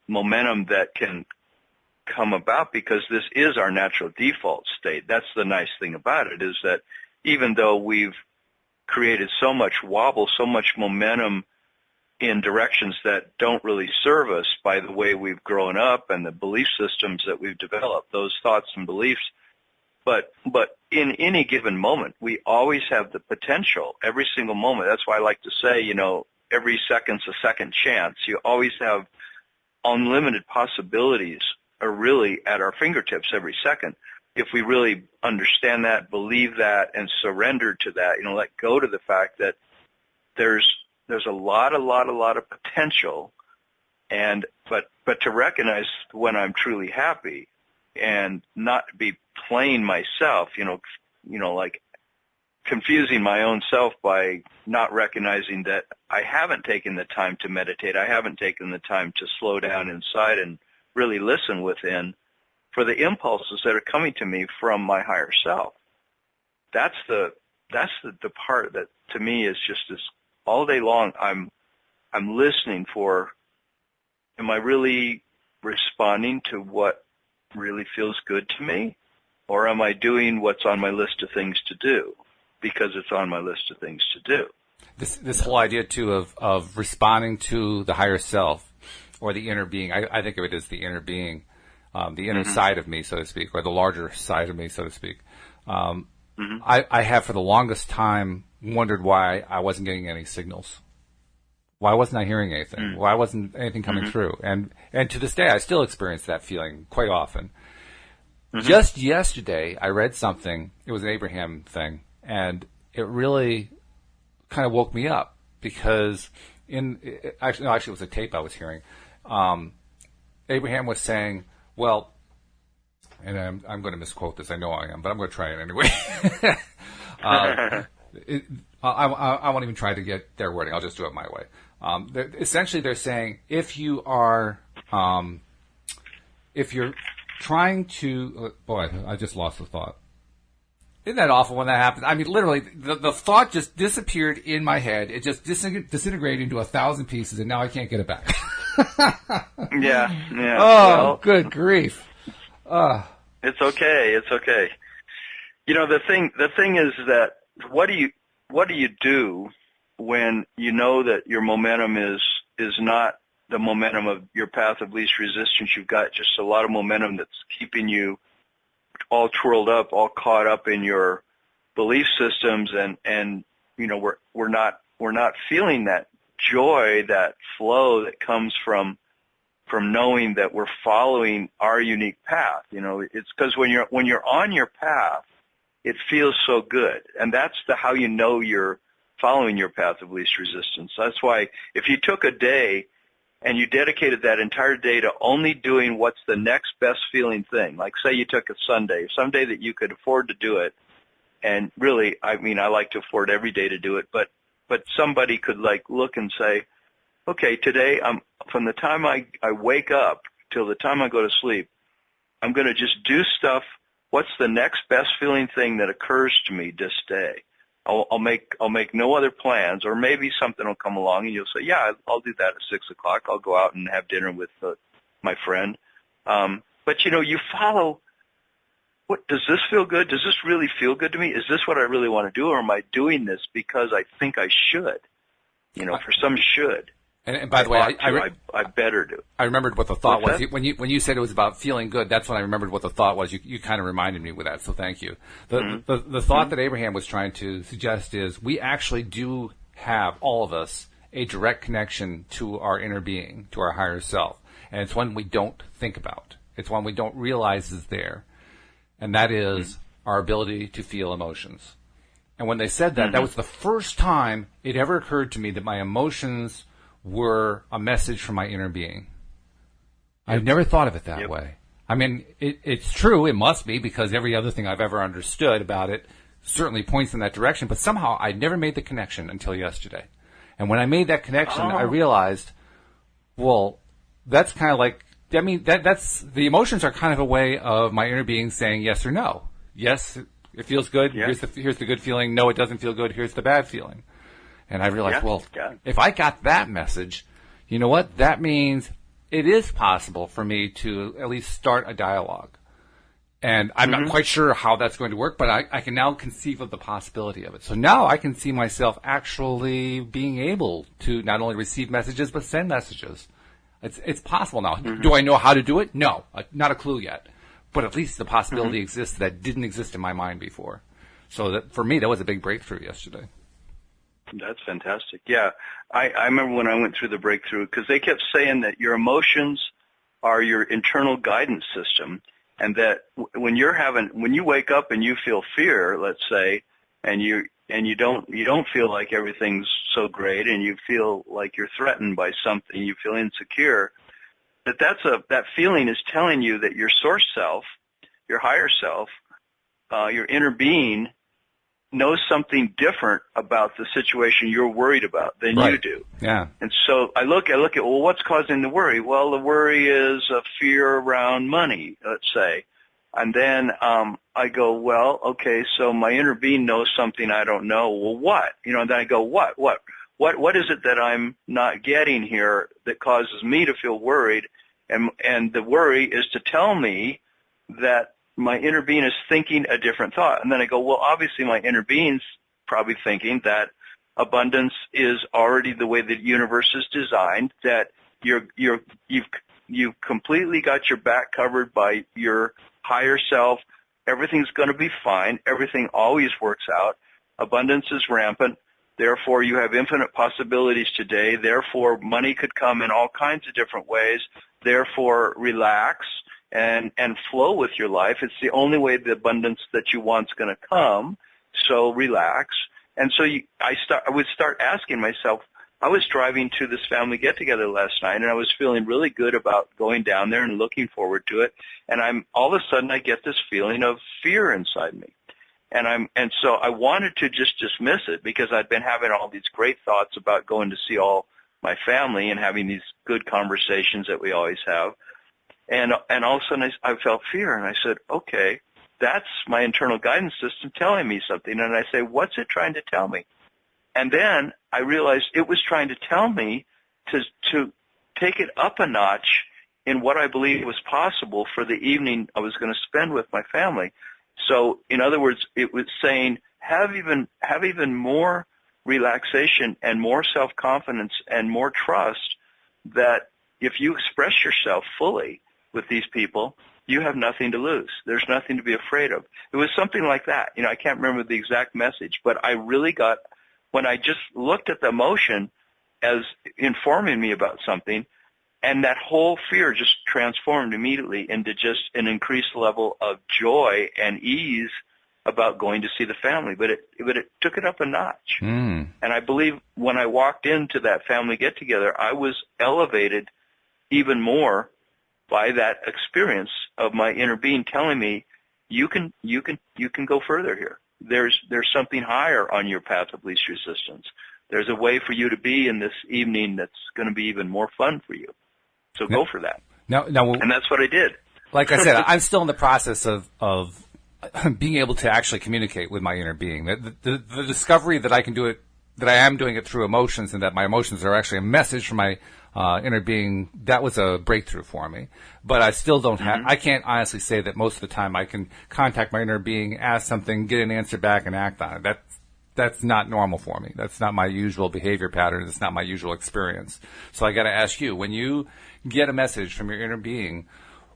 momentum that can come about because this is our natural default state. That's the nice thing about it, is that even though we've created so much wobble, so much momentum in directions that don't really serve us by the way we've grown up and the belief systems that we've developed, those thoughts and beliefs. But in any given moment, we always have the potential, every single moment. That's why I like to say, every second's a second chance. You always have unlimited possibilities are really at our fingertips every second. If we really understand that, believe that, and surrender to that, let go to the fact that there's a lot of potential, but to recognize when I'm truly happy and not be playing myself, like confusing my own self by not recognizing that I haven't taken the time to meditate. I haven't taken the time to slow down inside and really listen within for the impulses that are coming to me from my higher self. That's the part that to me is just this all day long. I'm listening for, am I really responding to what really feels good to me? Or am I doing what's on my list of things to do because it's on my list of things to do? This whole idea, too, of responding to the higher self or the inner being, I think of it as the inner being, the inner side of me, so to speak, or the larger side of me, so to speak. I have for the longest time wondered why I wasn't getting any signals. Why wasn't I hearing anything? Why wasn't anything coming through? And to this day, I still experience that feeling quite often. Just yesterday, I read something. It was an Abraham thing, and it really kind of woke me up because actually it was a tape I was hearing. Abraham was saying, well, and I'm going to misquote this. I know I am, but I'm going to try it anyway. I won't even try to get their wording. I'll just do it my way. Essentially, they're saying if you're trying to, boy, I just lost the thought. Isn't that awful when that happens? I mean, literally, the thought just disappeared in my head. It just disintegrated into 1,000 pieces, and now I can't get it back. Yeah. Oh, good grief. It's okay. The thing is what do you do when you know that your momentum is not the momentum of your path of least resistance? You've got just a lot of momentum that's keeping you all twirled up, all caught up in your belief systems, and we're not feeling that joy, that flow that comes from knowing that we're following our unique path. It's because when you're on your path, it feels so good, and that's how you know you're following your path of least resistance. That's why if you took a day and you dedicated that entire day to only doing what's the next best feeling thing, like say you took a Sunday, some day that you could afford to do it, and really, I like to afford every day to do it, but somebody could look and say, okay, today from the time I wake up till the time I go to sleep, I'm going to just do stuff. What's the next best feeling thing that occurs to me this day? I'll make no other plans, or maybe something will come along and you'll say, yeah, I'll do that at 6:00. I'll go out and have dinner with my friend. But you follow. What does this feel good? Does this really feel good to me? Is this what I really want to do, or am I doing this because I think I should? For some should. And by the way, I better do. I remembered what the thought was when you said it was about feeling good. That's when I remembered what the thought was. You kind of reminded me with that, so thank you. The thought that Abraham was trying to suggest is we actually do have, all of us, a direct connection to our inner being, to our higher self, and it's one we don't think about. It's one we don't realize is there, and that is our ability to feel emotions. And when they said that, that was the first time it ever occurred to me that my emotions were a message from my inner being. I've never thought of it that way. It's true, it must be, because every other thing I've ever understood about it certainly points in that direction, but somehow I never made the connection until yesterday. And when I made that connection, I realized, well, that's kind of like, that's, the emotions are kind of a way of my inner being saying yes or no. Yes, it feels good, here's the good feeling. No, it doesn't feel good, here's the bad feeling. And I realized, if I got that message, you know what? That means it is possible for me to at least start a dialogue. And I'm not quite sure how that's going to work, but I can now conceive of the possibility of it. So now I can see myself actually being able to not only receive messages, but send messages. It's possible now. Do I know how to do it? No, not a clue yet. But at least the possibility exists that didn't exist in my mind before. So that, for me, that was a big breakthrough yesterday. That's fantastic. Yeah, I remember when I went through the breakthrough, because they kept saying that your emotions are your internal guidance system, and that when you wake up and you feel fear, let's say, and you don't feel like everything's so great, and you feel like you're threatened by something, you feel insecure, that feeling is telling you that your source self, your higher self, your inner being, knows something different about the situation you're worried about than you do. Yeah. And so I look at, well, what's causing the worry? Well, the worry is a fear around money, let's say. And then I go, well, okay, so my inner being knows something I don't know. Well, what? And then I go, what? What is it that I'm not getting here that causes me to feel worried? And the worry is to tell me that my inner being is thinking a different thought. And then I go, well, obviously my inner being's probably thinking that abundance is already the way the universe is designed, that you've completely got your back covered by your higher self. Everything's going to be fine. Everything always works out. Abundance is rampant. Therefore, you have infinite possibilities today. Therefore, money could come in all kinds of different ways. Therefore, relax and flow with your life. It's the only way the abundance that you want is going to come. So relax. And so I would start asking myself, I was driving to this family get-together last night, and I was feeling really good about going down there and looking forward to it. And all of a sudden I get this feeling of fear inside me. And so I wanted to just dismiss it, because I'd been having all these great thoughts about going to see all my family and having these good conversations that we always have. And all of a sudden I felt fear, and I said, okay, that's my internal guidance system telling me something. And I say, what's it trying to tell me? And then I realized it was trying to tell me to take it up a notch in what I believed was possible for the evening I was going to spend with my family. So, in other words, it was saying have even more relaxation and more self-confidence and more trust that if you express yourself fully with these people, you have nothing to lose. There's nothing to be afraid of. It was something like that. I can't remember the exact message, but I really got, when I just looked at the emotion as informing me about something, and that whole fear just transformed immediately into just an increased level of joy and ease about going to see the family. But it took it up a notch. And I believe when I walked into that family get-together, I was elevated even more by that experience of my inner being telling me, you can go further here. There's something higher on your path of least resistance. There's a way for you to be in this evening that's going to be even more fun for you. So go for that. No, and that's what I did. Like I said, I'm still in the process of being able to actually communicate with my inner being. The discovery that I can do it, that I am doing it through emotions, and that my emotions are actually a message from my inner being, that was a breakthrough for me. But I still don't have, I can't honestly say that most of the time I can contact my inner being, ask something, get an answer back, and act on it. That's not normal for me. That's not my usual behavior pattern. It's not my usual experience. So I got to ask you, when you get a message from your inner being,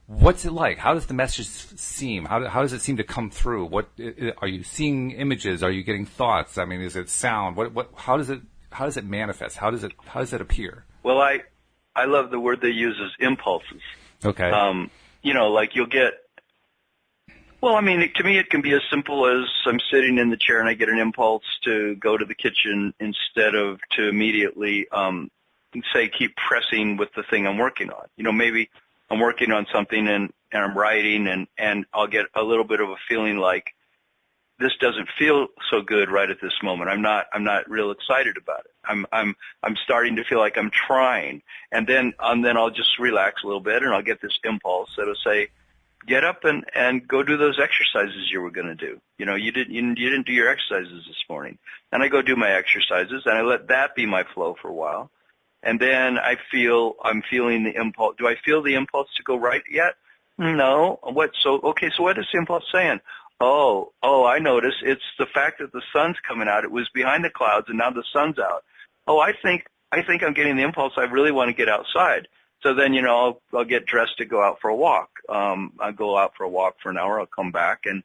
what's it like? How does the message seem? How does it seem to come through? What are you seeing? Images? Are you getting thoughts? I mean, is it sound? How does it manifest? How does it appear? Well, I love the word they use is impulses. Okay. Like you'll get. Well, I mean, to me, it can be as simple as I'm sitting in the chair and I get an impulse to go to the kitchen instead of to immediately, say, keep pressing with the thing I'm working on. Maybe I'm working on something and I'm writing and I'll get a little bit of a feeling like this doesn't feel so good right at this moment. I'm not real excited about it. I'm starting to feel like I'm trying, and then I'll just relax a little bit and I'll get this impulse that'll say, get up and go do those exercises you were going to do. You didn't do your exercises this morning. And I go do my exercises and I let that be my flow for a while. And then I'm feeling the impulse. Do I feel the impulse to go right yet? No. So what is the impulse saying? Oh, I notice. It's the fact that the sun's coming out. It was behind the clouds and now the sun's out. Oh, I think I'm getting the impulse. I really want to get outside. So then, I'll get dressed to go out for a walk. I'll go out for a walk for an hour. I'll come back and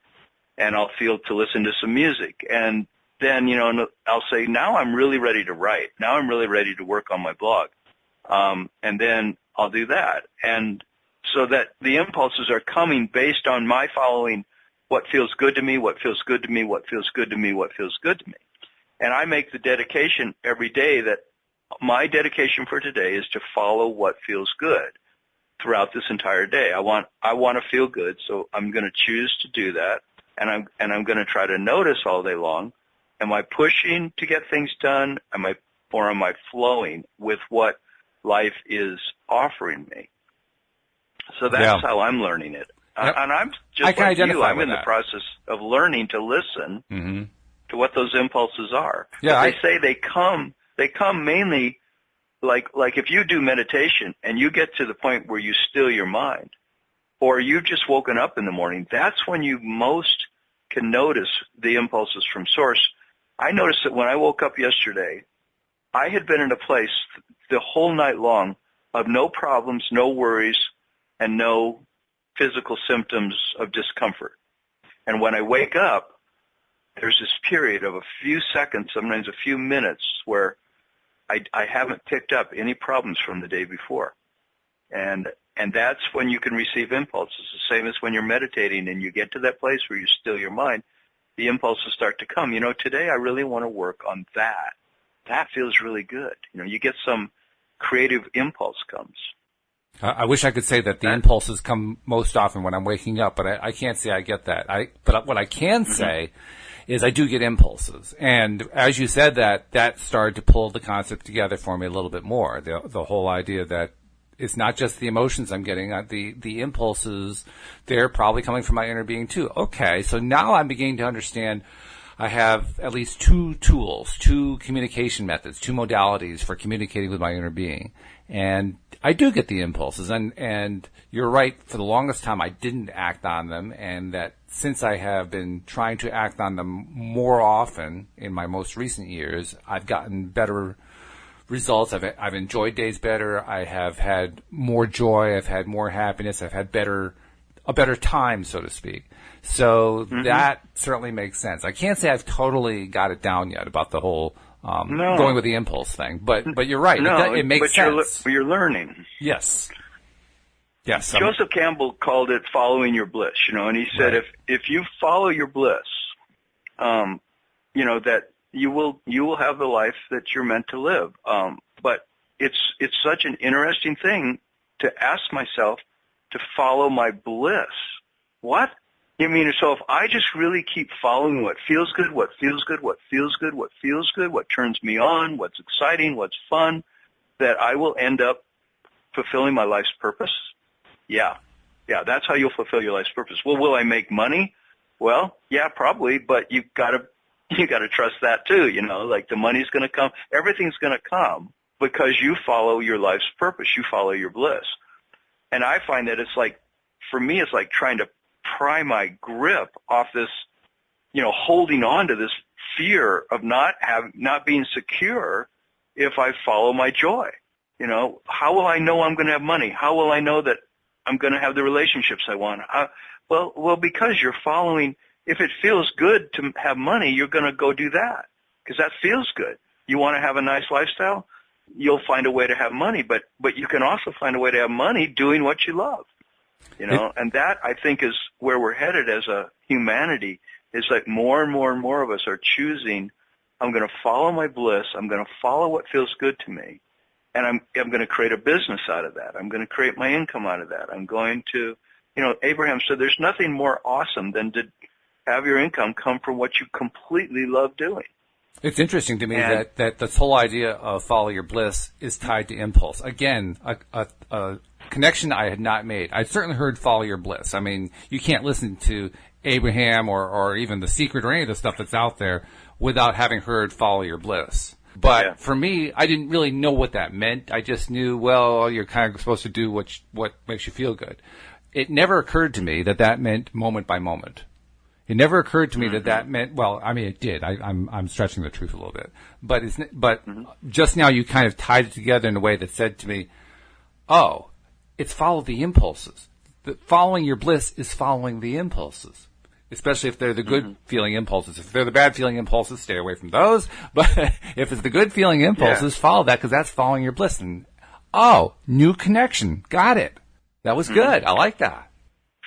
I'll feel to listen to some music. And then, I'll say, now I'm really ready to write. Now I'm really ready to work on my blog. And then I'll do that. And so that the impulses are coming based on my following what feels good to me, what feels good to me, what feels good to me, what feels good to me. And I make the dedication every day that my dedication for today is to follow what feels good throughout this entire day. I want to feel good, so I'm going to choose to do that, and I'm going to try to notice all day long. Am I pushing to get things done? Am I flowing with what life is offering me? So that's how I'm learning it. Yep. And I'm just like you. I'm in the process of learning to listen to what those impulses are. Yeah, they say they come mainly like if you do meditation and you get to the point where you still your mind, or you've just woken up in the morning, that's when you most can notice the impulses from source. I noticed that when I woke up yesterday, I had been in a place the whole night long of no problems, no worries, and no physical symptoms of discomfort. And when I wake up, there's this period of a few seconds, sometimes a few minutes, where I haven't picked up any problems from the day before. And that's when you can receive impulses, the same as when you're meditating and you get to that place where you still your mind, the impulses start to come. Today I really want to work on that. That feels really good. You get some creative impulse comes. I wish I could say that the impulses come most often when I'm waking up, but I can't say I get that. But what I can say is I do get impulses. And as you said that started to pull the concept together for me a little bit more. The whole idea that it's not just the emotions I'm getting, the impulses, they're probably coming from my inner being too. Okay, so now I'm beginning to understand. I have at least two tools, two communication methods, two modalities for communicating with my inner being. And I do get the impulses. And you're right, for the longest time I didn't act on them, and that since I have been trying to act on them more often in my most recent years, I've gotten better results. I've enjoyed days better. I have had more joy. I've had more happiness. I've had a better time, so to speak. So that certainly makes sense. I can't say I've totally got it down yet about the whole going with the impulse thing, but you're right. No, it makes sense. You're learning. Yes. Yes. Joseph Campbell called it following your bliss, and he said if you follow your bliss, that you will have the life that you're meant to live. But it's such an interesting thing to ask myself to follow my bliss. What? I mean, so if I just really keep following what feels good, what feels good, what feels good, what feels good, what turns me on, what's exciting, what's fun, that I will end up fulfilling my life's purpose? Yeah, that's how you'll fulfill your life's purpose. Well, will I make money? Well, yeah, probably, but you gotta trust that too, like the money's gonna come, everything's gonna come because you follow your life's purpose, you follow your bliss. And I find that it's like, for me, it's like trying to pry my grip off this, holding on to this fear of not being secure if I follow my joy. How will I know I'm going to have money? How will I know that I'm going to have the relationships I want? Well, because you're following. If it feels good to have money, you're going to go do that because that feels good. You want to have a nice lifestyle? You'll find a way to have money, but you can also find a way to have money doing what you love. And that, I think, is where we're headed as a humanity, is like more and more and more of us are choosing, I'm going to follow my bliss, I'm going to follow what feels good to me, and I'm going to create a business out of that. I'm going to create my income out of that. I'm going to, Abraham said there's nothing more awesome than to have your income come from what you completely love doing. It's interesting to me that this whole idea of follow your bliss is tied to impulse. Again, a connection I had not made. I'd certainly heard follow your bliss. I mean, you can't listen to Abraham or even The Secret or any of the stuff that's out there without having heard follow your bliss. But for me, I didn't really know what that meant. I just knew, well, you're kind of supposed to do what makes you feel good. It never occurred to me that meant moment by moment. It never occurred to me that meant, well, I mean, it did. I'm stretching the truth a little bit. But just now you kind of tied it together in a way that said to me, oh, it's follow the impulses. Following your bliss is following the impulses, especially if they're the good feeling impulses. If they're the bad feeling impulses, stay away from those. But if it's the good feeling impulses, follow that because that's following your bliss. And, new connection. Got it. That was good. I like that.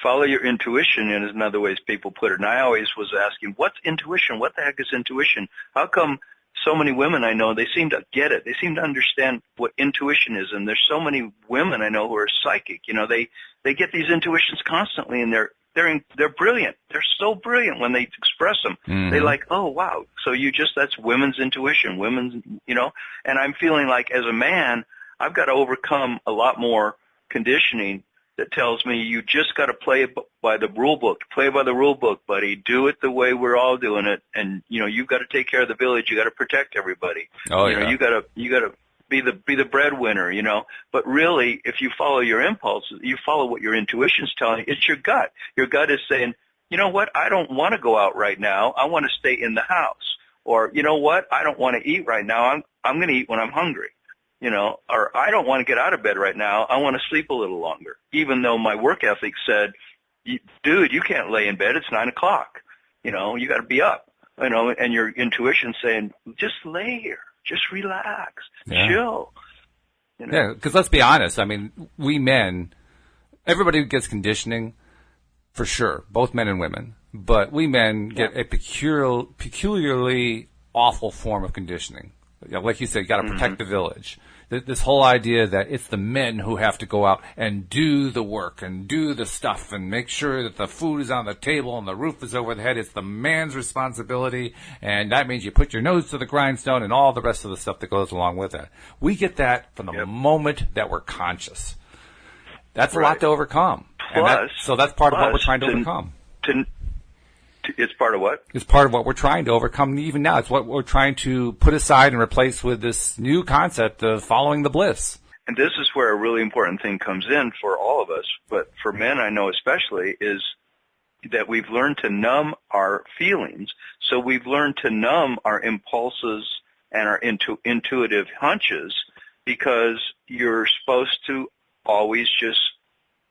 Follow your intuition is another ways people put it. And I always was asking, what's intuition? What the heck is intuition? How come so many women I know, they seem to get it. They seem to understand what intuition is. And there's so many women I know who are psychic. They get these intuitions constantly, and they're brilliant. They're so brilliant when they express them. They're like, oh, wow. So that's women's intuition, and I'm feeling like as a man, I've got to overcome a lot more conditioning that tells me you just got to play by the rule book. Play by the rule book, buddy. Do it the way we're all doing it, and you've got to take care of the village. You got to protect everybody. Oh yeah. You got to be the breadwinner. But really, if you follow your impulses, you follow what your intuition's telling you. It's your gut. Your gut is saying, you know what? I don't want to go out right now. I want to stay in the house. Or you know what? I don't want to eat right now. I'm going to eat when I'm hungry. Or I don't want to get out of bed right now. I want to sleep a little longer, even though my work ethic said, dude, you can't lay in bed. It's 9 o'clock. You got to be up, and your intuition saying, just lay here, just relax, chill. Yeah, because let's be honest. I mean, we men, everybody gets conditioning for sure, both men and women, but we men get a peculiarly awful form of conditioning. Like you said, you got to protect the village. This whole idea that it's the men who have to go out and do the work and do the stuff and make sure that the food is on the table and the roof is over the head. It's the man's responsibility, and that means you put your nose to the grindstone and all the rest of the stuff that goes along with it. We get that from the moment that we're conscious. That's a lot to overcome. So that's part of what we're trying to overcome. It's part of what? It's part of what we're trying to overcome even now. It's what we're trying to put aside and replace with this new concept of following the bliss. And this is where a really important thing comes in for all of us, but for men I know especially, is that we've learned to numb our feelings. So we've learned to numb our impulses and our intuitive hunches, because you're supposed to always just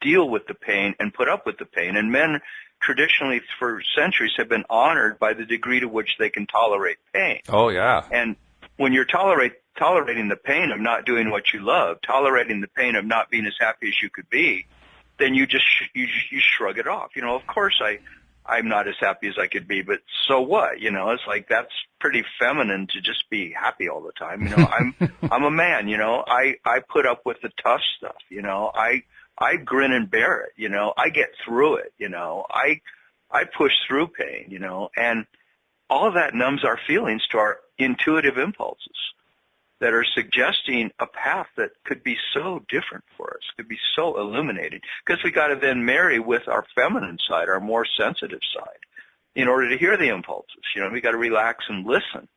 deal with the pain and put up with the pain. And men traditionally for centuries have been honored by the degree to which they can tolerate pain. Oh, yeah. And when you're tolerating the pain of not doing what you love, tolerating the pain of not being as happy as you could be, then you just you shrug it off. Of course I'm not as happy as I could be, but so what? It's like, that's pretty feminine to just be happy all the time. I'm a man, I put up with the tough stuff, I grin and bear it, I get through it, I push through pain, and all of that numbs our feelings to our intuitive impulses that are suggesting a path that could be so different for us, could be so illuminating, because we got to then marry with our feminine side, our more sensitive side, in order to hear the impulses. We got to relax and listen,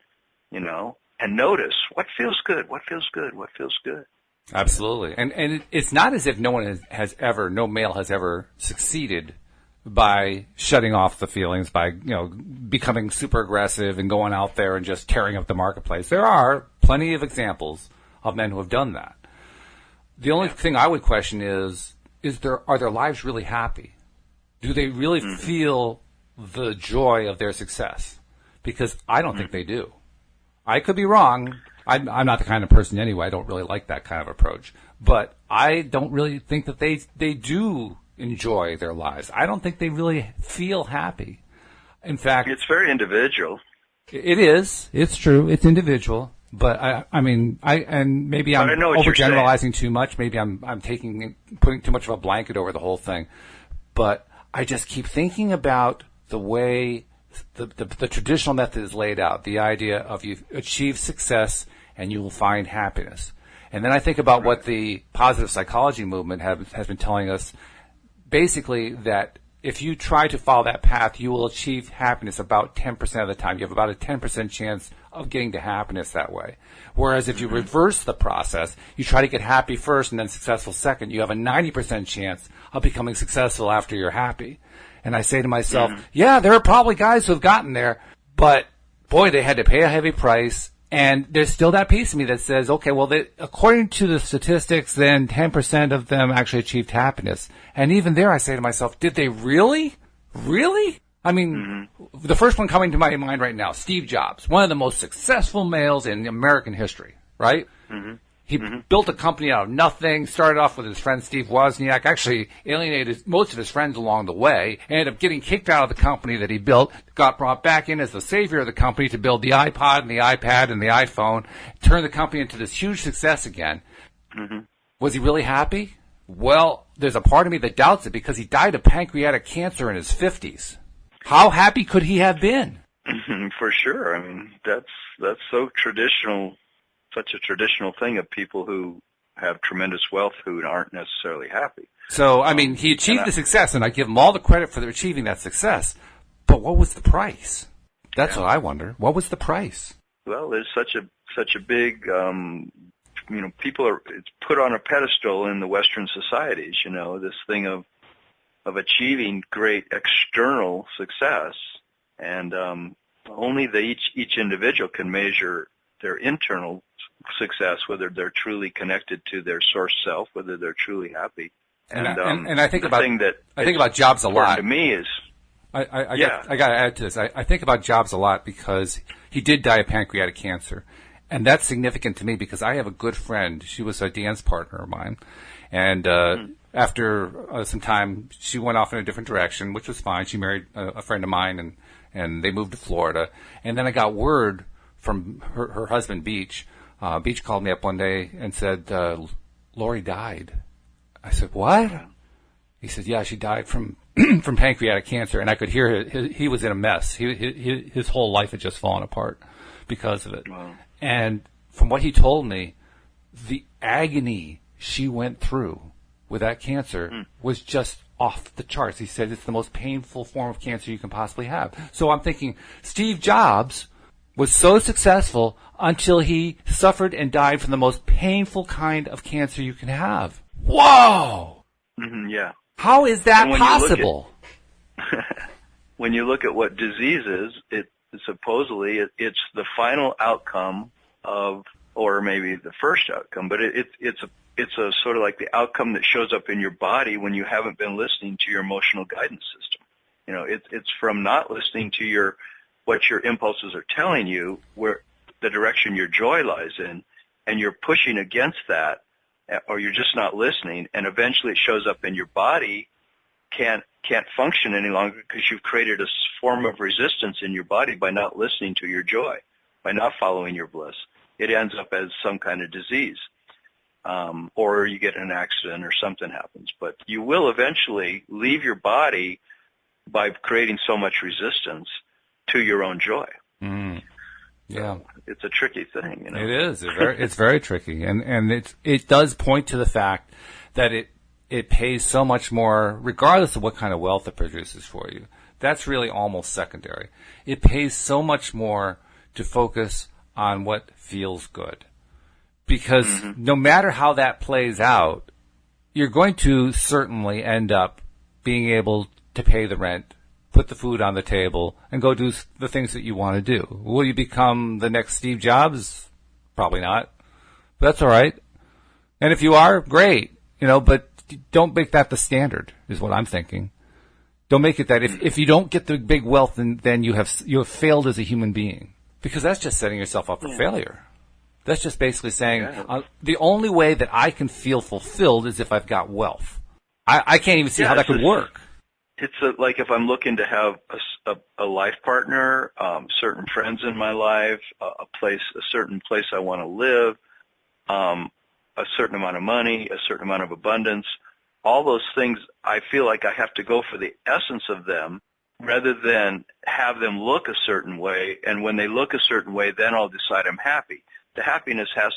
and notice what feels good, what feels good, what feels good. Absolutely. And it's not as if no male has ever succeeded by shutting off the feelings, by, becoming super aggressive and going out there and just tearing up the marketplace. There are plenty of examples of men who have done that. The only thing I would question are their lives really happy? Do they really feel the joy of their success? Because I don't think they do. I could be wrong. I'm not the kind of person anyway. I don't really like that kind of approach. But I don't really think that they do enjoy their lives. I don't think they really feel happy. In fact, it's very individual. It is. It's true. It's individual. But maybe I'm overgeneralizing too much. Maybe I'm putting too much of a blanket over the whole thing. But I just keep thinking about the way the traditional method is laid out. The idea of you achieve success and you will find happiness. And then I think about what the positive psychology movement has been telling us. Basically, that if you try to follow that path, you will achieve happiness about 10% of the time. You have about a 10% chance of getting to happiness that way. Whereas if you reverse the process, you try to get happy first and then successful second, you have a 90% chance of becoming successful after you're happy. And I say to myself, yeah, there are probably guys who have gotten there, but boy, they had to pay a heavy price. And there's still that piece of me that says, okay, well, according to the statistics, then 10% of them actually achieved happiness. And even there, I say to myself, did they really? Really? I mean, the first one coming to my mind right now, Steve Jobs, one of the most successful males in American history, right? He built a company out of nothing, started off with his friend Steve Wozniak, actually alienated most of his friends along the way, ended up getting kicked out of the company that he built, got brought back in as the savior of the company to build the iPod and the iPad and the iPhone, turned the company into this huge success again. Was he really happy? Well, there's a part of me that doubts it, because he died of pancreatic cancer in his 50s. How happy could he have been? For sure. I mean, that's so traditional. Such a traditional thing of people who have tremendous wealth who aren't necessarily happy. So, I mean, he achieved the success, and I give him all the credit for achieving that success. But what was the price? That's what I wonder. What was the price? Well, there's such a big, it's put on a pedestal in the Western societies, this thing of achieving great external success, and only each individual can measure their internal success, whether they're truly connected to their source self, whether they're truly happy. And I think about Jobs a lot. To me is, I got to add to this. I think about Jobs a lot because he did die of pancreatic cancer, and that's significant to me because I have a good friend. She was a dance partner of mine, and after some time, she went off in a different direction, which was fine. She married a friend of mine, and they moved to Florida. And then I got word from her husband, Beach. Beach called me up one day and said, Lori died. I said, what? He said, yeah, she died from from pancreatic cancer. And I could hear he was in a mess. His whole life had just fallen apart because of it. Wow. And from what he told me, the agony she went through with that cancer was just off the charts. He said it's the most painful form of cancer you can possibly have. So I'm thinking Steve Jobs was so successful until he suffered and died from the most painful kind of cancer you can have. Whoa! Yeah. How is that possible? When you look at what disease is, supposedly it's the final outcome of, or maybe the first outcome, but it's a sort of like the outcome that shows up in your body when you haven't been listening to your emotional guidance system. You know, it's from not listening to what your impulses are telling you, where the direction your joy lies in, and you're pushing against that, or you're just not listening, and eventually it shows up in your body, can't function any longer because you've created a form of resistance in your body by not listening to your joy, by not following your bliss. It ends up as some kind of disease, or you get in an accident or something happens. But you will eventually leave your body by creating so much resistance to your own joy. Yeah, it's a tricky thing. You know? It is. It's very tricky, and it does point to the fact that it pays so much more, regardless of what kind of wealth it produces for you. That's really almost secondary. It pays so much more to focus on what feels good, because no matter how that plays out, you're going to certainly end up being able to pay the rent, put the food on the table, and go do the things that you want to do. Will you become the next Steve Jobs? Probably not. But that's all right. And if you are, great. But don't make that the standard, is what I'm thinking. Don't make it that if you don't get the big wealth, then you have failed as a human being. Because that's just setting yourself up for failure. That's just basically saying, the only way that I can feel fulfilled is if I've got wealth. I can't even see how that could work. It's like if I'm looking to have a life partner, certain friends in my life, a certain place I want to live, a certain amount of money, a certain amount of abundance, all those things, I feel like I have to go for the essence of them rather than have them look a certain way. And when they look a certain way, then I'll decide I'm happy. The happiness has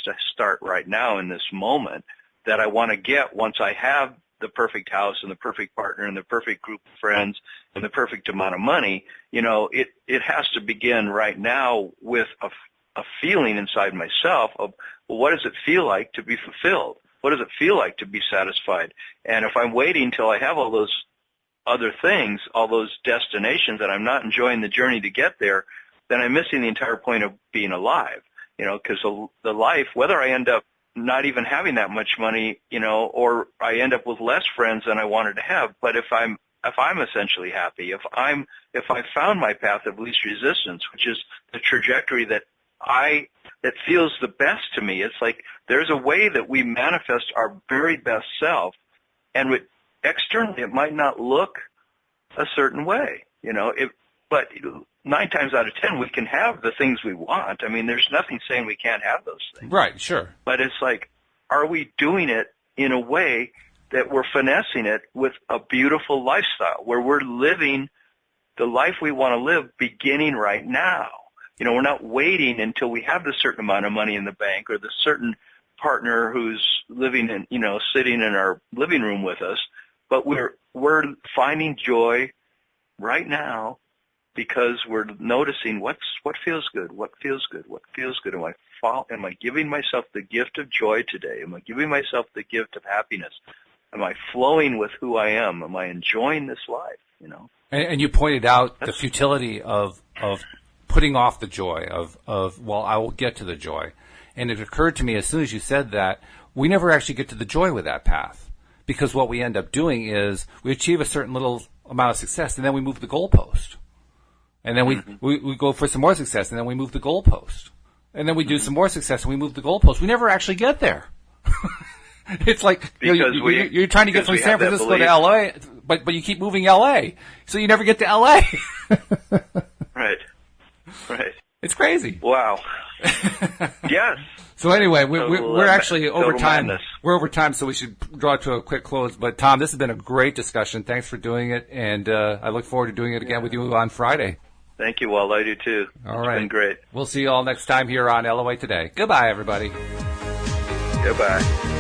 to start right now in this moment that I want to get once I have the perfect house and the perfect partner and the perfect group of friends and the perfect amount of money. It has to begin right now with a feeling inside myself of, well, what does it feel like to be fulfilled? What does it feel like to be satisfied? And if I'm waiting till I have all those other things, all those destinations, and I'm not enjoying the journey to get there, then I'm missing the entire point of being alive. Because the life, whether I end up not even having that much money, or I end up with less friends than I wanted to have, but if I'm essentially happy, if I found my path of least resistance, which is the trajectory that feels the best to me. It's like there's a way that we manifest our very best self, and externally it might not look a certain way, but 9 times out of 10 we can have the things we want. I mean, there's nothing saying we can't have those things. Right, sure. But it's like, are we doing it in a way that we're finessing it with a beautiful lifestyle where we're living the life we want to live beginning right now? We're not waiting until we have the certain amount of money in the bank or the certain partner who's living in, sitting in our living room with us, but we're finding joy right now because we're noticing what feels good, what feels good, what feels good. Am I giving myself the gift of joy today? Am I giving myself the gift of happiness? Am I flowing with who I am? Am I enjoying this life? And you pointed out the futility of putting off the joy well, I will get to the joy. And it occurred to me as soon as you said that, we never actually get to the joy with that path. Because what we end up doing is we achieve a certain little amount of success, and then we move the goalpost. And then we go for some more success, and then we move the goalpost. And then we do some more success, and we move the goalpost. We never actually get there. It's like you're trying to get from San Francisco to L.A., but you keep moving L.A., so you never get to L.A. Right. It's crazy. Wow. Yes. So anyway, we're actually over time. Madness. We're over time, so we should draw to a quick close. But Tom, this has been a great discussion. Thanks for doing it, and I look forward to doing it again with you on Friday. Thank you, Walt. I do too. All right. It's been great. We'll see you all next time here on LOA Today. Goodbye, everybody. Goodbye.